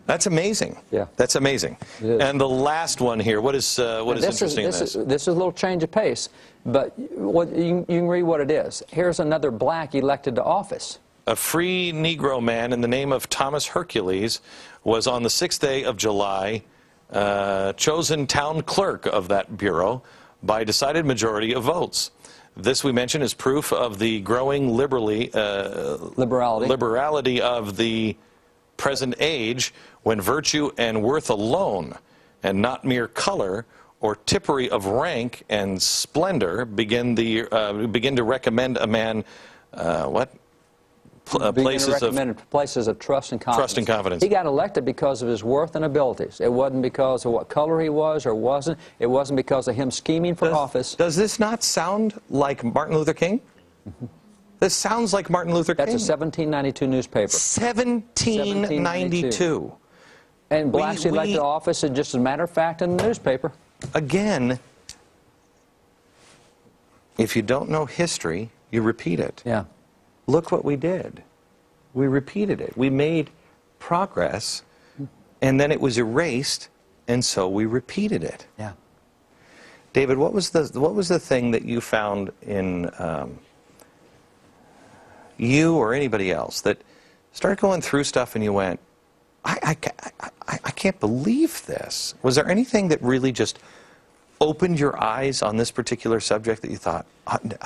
That's amazing. Yeah. That's amazing. And the last one here, what is interesting in this? This is a little change of pace, but you can read what it is. Here's another black elected to office. A free Negro man in the name of Thomas Hercules was on the 6th day of July chosen town clerk of that bureau by decided majority of votes. This, we mention, is proof of the growing liberality of the present age, when virtue and worth alone, and not mere color or tippery of rank and splendor, begin to recommend a man places of trust and confidence. Trust and confidence. He got elected because of his worth and abilities. It wasn't because of what color he was or wasn't. It wasn't because of him scheming for office. Does this not sound like Martin Luther King? This sounds like Martin Luther King. That's a 1792 newspaper. 1792. And blacks elected to office, is just a matter of fact, in the newspaper. Again, if you don't know history, you repeat it. Yeah. Look what we did. We repeated it. We made progress, and then it was erased, and so we repeated it. Yeah. David, what was the thing that you found in you or anybody else that started going through stuff and you went, I can't believe this? Was there anything that really just opened your eyes on this particular subject that you thought,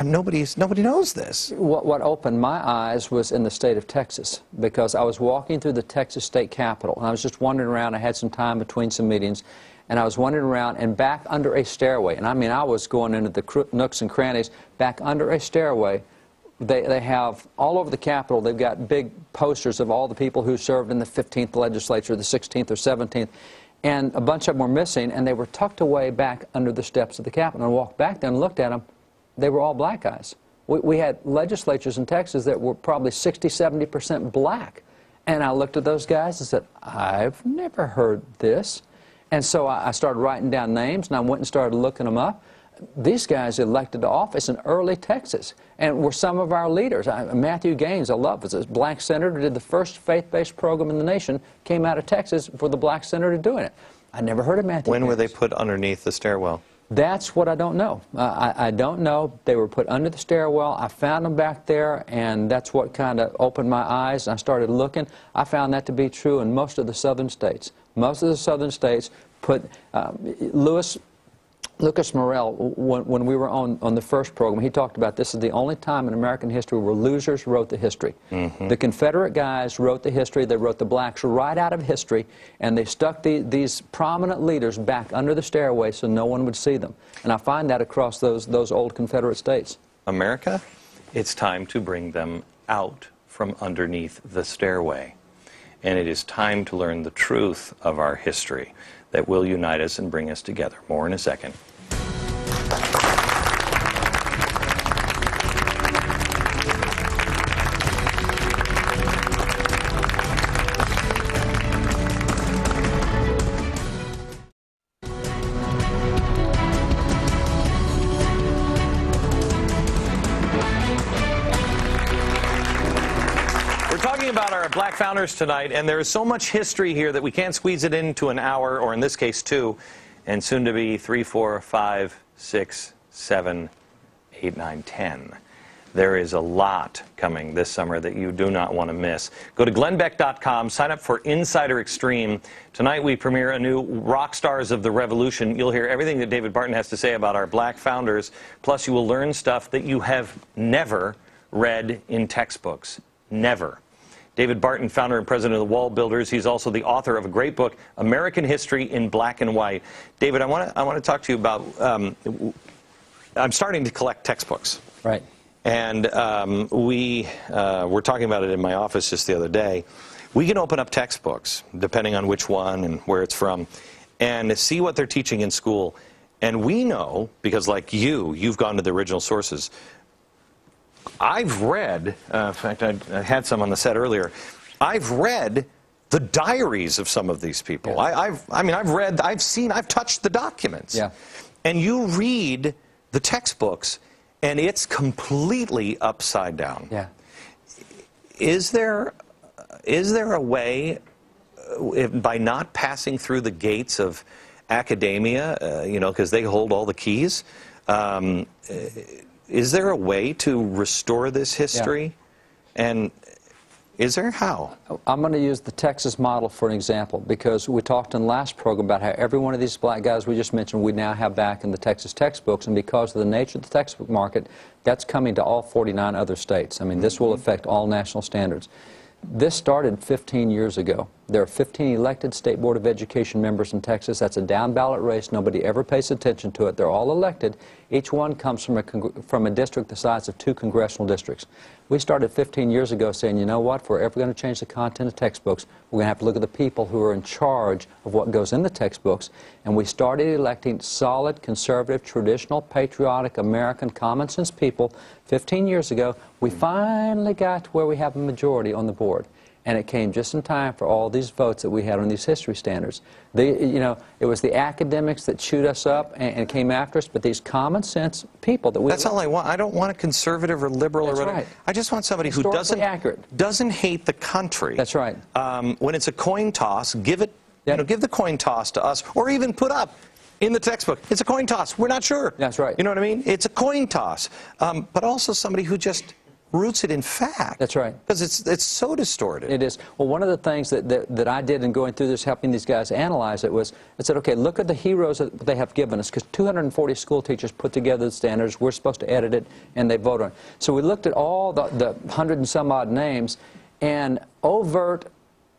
nobody knows this? What opened my eyes was in the state of Texas, because I was walking through the Texas state capitol, and I was just wandering around. I had some time between some meetings, and I was wandering around, and back under a stairway, and I mean, I was going into the nooks and crannies, back under a stairway, they have, all over the Capitol, they've got big posters of all the people who served in the 15th legislature, the 16th or 17th, and a bunch of them were missing, and they were tucked away back under the steps of the Capitol. And I walked back there and looked at them. They were all black guys. We had legislatures in Texas that were probably 60–70% black. And I looked at those guys and said, I've never heard this. And so I started writing down names, and I went and started looking them up. These guys elected to office in early Texas and were some of our leaders. Matthew Gaines, I love, was a black senator, did the first faith-based program in the nation, came out of Texas for the black senator doing it. I never heard of Matthew Gaines. When were they put underneath the stairwell? That's what I don't know. I don't know. They were put under the stairwell. I found them back there, and that's what kind of opened my eyes. I started looking. I found that to be true in most of the southern states. Most of the southern states put Lucas Morel, when we were on the first program, he talked about this is the only time in American history where losers wrote the history. The Confederate guys wrote the history. They wrote the blacks right out of history, and they stuck these prominent leaders back under the stairway so no one would see them. And I find that across those old Confederate states. America, it's time to bring them out from underneath the stairway. And it is time to learn the truth of our history that will unite us and bring us together. More in a second. About our black founders tonight, and there is so much history here that we can't squeeze it into an hour, or in this case 2, and soon to be 3, 4, 5, 6, 7, 8, 9, 10. There is a lot coming this summer that you do not want to miss. Go to glennbeck.com, sign up for Insider Extreme. Tonight we premiere a new Rock Stars of the Revolution. You'll hear everything that David Barton has to say about our black founders, plus you will learn stuff that you have never read in textbooks. Never. David Barton, founder and president of the Wall Builders. He's also the author of a great book, American History in Black and White. David, I want to talk to you about, I'm starting to collect textbooks. Right. And we were talking about it in my office just the other day. We can open up textbooks, depending on which one and where it's from, and see what they're teaching in school. And we know, because like you've gone to the original sources. I've read, in fact, I had some on the set earlier, I've read the diaries of some of these people. Yeah. I've touched the documents. Yeah. And you read the textbooks, and it's completely upside down. Yeah. Is there a way by not passing through the gates of academia, you know, because they hold all the keys, is there a way to restore this history? Yeah. And is there? How? I'm going to use the Texas model for an example, because we talked in the last program about how every one of these black guys we just mentioned we now have back in the Texas textbooks, and because of the nature of the textbook market, that's coming to all 49 other states. I mean, this will affect all national standards. This started 15 years ago. There are 15 elected State Board of Education members in Texas. That's a down-ballot race. Nobody ever pays attention to it. They're all elected. Each one comes from a district the size of 2 congressional districts. We started 15 years ago saying, you know what, if we're ever going to change the content of textbooks, we're going to have to look at the people who are in charge of what goes in the textbooks. And we started electing solid, conservative, traditional, patriotic, American, common-sense people 15 years ago. We finally got to where we have a majority on the board. And it came just in time for all these votes that we had on these history standards. You know, it was the academics that chewed us up and came after us, but these common sense people that we... That's all I want. I don't want a conservative or liberal or whatever. Right. I just want somebody who doesn't hate the country. That's right. When it's a coin toss, give it, you know, give the coin toss to us, or even put up in the textbook, it's a coin toss. We're not sure. That's right. You know what I mean? It's a coin toss. But also somebody who just roots it in fact. That's right. Because it's so distorted. It is. Well, one of the things that I did in going through this, helping these guys analyze it, was I said, okay, look at the heroes that they have given us, because 240 school teachers put together the standards. We're supposed to edit it, and they vote on it. So we looked at all the 100 and some odd names, and overt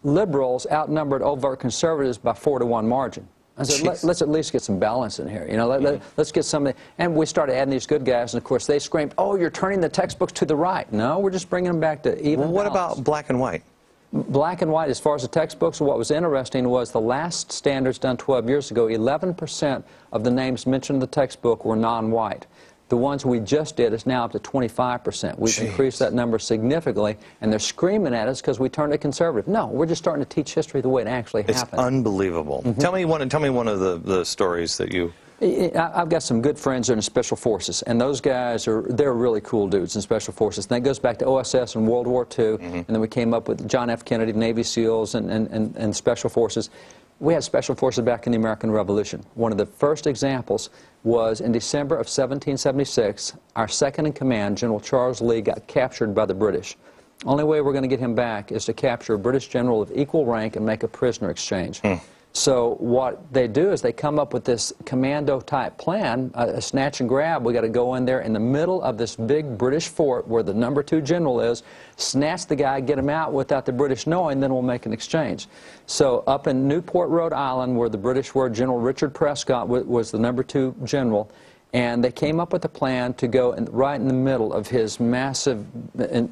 liberals outnumbered overt conservatives by 4-to-1 margin. I said, let's at least get some balance in here. You know, let's get somebody. And we started adding these good guys, and of course they screamed, "Oh, you're turning the textbooks to the right." No, we're just bringing them back to even. Well, what about black and white? Black and white, as far as the textbooks, what was interesting was the last standards done 12 years ago, 11% of the names mentioned in the textbook were non-white. The ones we just did is now up to 25%. We've increased that number significantly, and they're screaming at us because we turned it conservative. No, we're just starting to teach history the way it actually happened. It's unbelievable. Tell me one of the stories that you... I've got some good friends in the Special Forces, and those guys they're really cool dudes in Special Forces. And that goes back to OSS and World War II, and then we came up with John F. Kennedy, Navy SEALs, and Special Forces. We had Special Forces back in the American Revolution. One of the first examples was in December of 1776, our second-in-command, General Charles Lee, got captured by the British. Only way we're going to get him back is to capture a British general of equal rank and make a prisoner exchange. So what they do is they come up with this commando-type plan, a snatch and grab. We got to go in there in the middle of this big British fort where the #2 general is, snatch the guy, get him out without the British knowing, then we'll make an exchange. So up in Newport, Rhode Island, where the British were, General Richard Prescott was the #2 general, and they came up with a plan to go right in the middle of his massive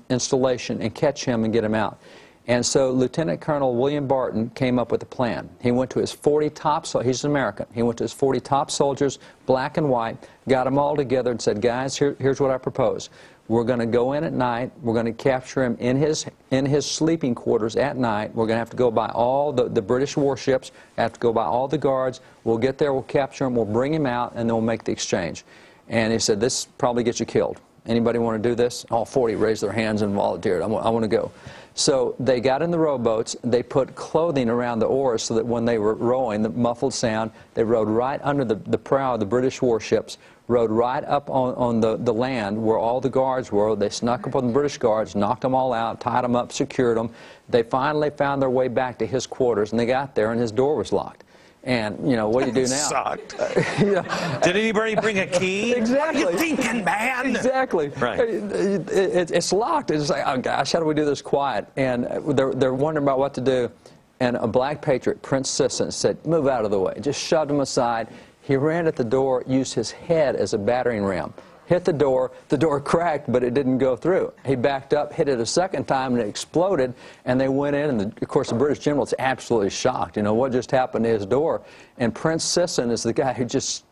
installation and catch him and get him out. And so Lieutenant Colonel William Barton came up with a plan. He went to his 40 top soldiers. He's an American. He went to his 40 top soldiers, black and white, got them all together and said, guys, here's what I propose. We're going to go in at night. We're going to capture him in his sleeping quarters at night. We're going to have to go by all the British warships, have to go by all the guards. We'll get there, we'll capture him, we'll bring him out, and then we'll make the exchange. And he said, this probably gets you killed. Anybody want to do this? All 40 raised their hands and volunteered. I want to go. So they got in the rowboats. They put clothing around the oars so that when they were rowing, the muffled sound, they rowed right under the prow of the British warships, rowed right up on the land where all the guards were. They snuck up on the British guards, knocked them all out, tied them up, secured them. They finally found their way back to his quarters, and they got there, and his door was locked. And, you know, what do you do now? Sucked. Did anybody bring a key? Exactly. What are you thinking, man? Exactly. Right. It's locked. It's like, oh, gosh, how do we do this quiet? And they're wondering about what to do. And a black patriot, Prince Sisson, said, move out of the way. Just shoved him aside. He ran at the door, used his head as a battering ram. Hit the door cracked, but it didn't go through. He backed up, hit it a second time, and it exploded, and they went in, and of course the British general is absolutely shocked. You know, what just happened to his door? And Prince Sisson is the guy who just,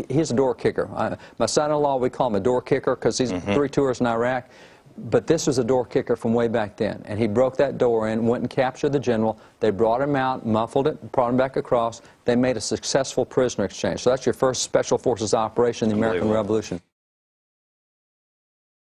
he's a door kicker. My son-in-law, we call him a door kicker because he's 3 tours in Iraq. But this was a door kicker from way back then. And he broke that door in, went and captured the general. They brought him out, muffled it, brought him back across. They made a successful prisoner exchange. So that's your first Special Forces operation in the American Revolution.